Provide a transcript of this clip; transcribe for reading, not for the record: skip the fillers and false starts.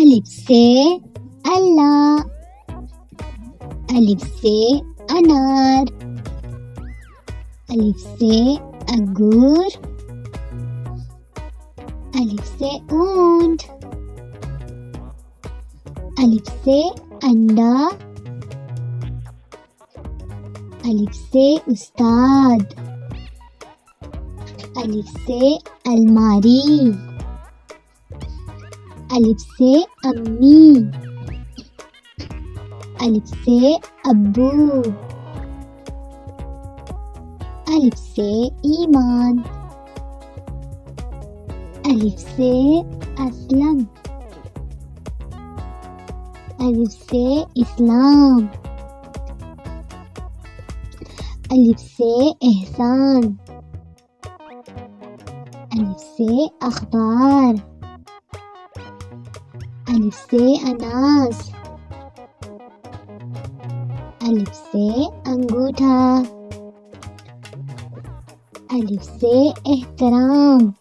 अलिफ से अल्लाह, अलिफ से अनार, अलिफ से अंगूर, अलिफ से ऊंट, अलिफ से अंडा, अलिफ से उस्ताद, अलिफ से अलमारी, अलिफ से अम्मी, अलिफ से अब्बू, अलिफ से ईमान, अलिफ से असलम, अलिफ से इस्लाम, अलिफ से एहसान, अलिफ से अखबार, अलिफ से अनास, अलिफ से अंगूठा, अलिफ से एहतराम,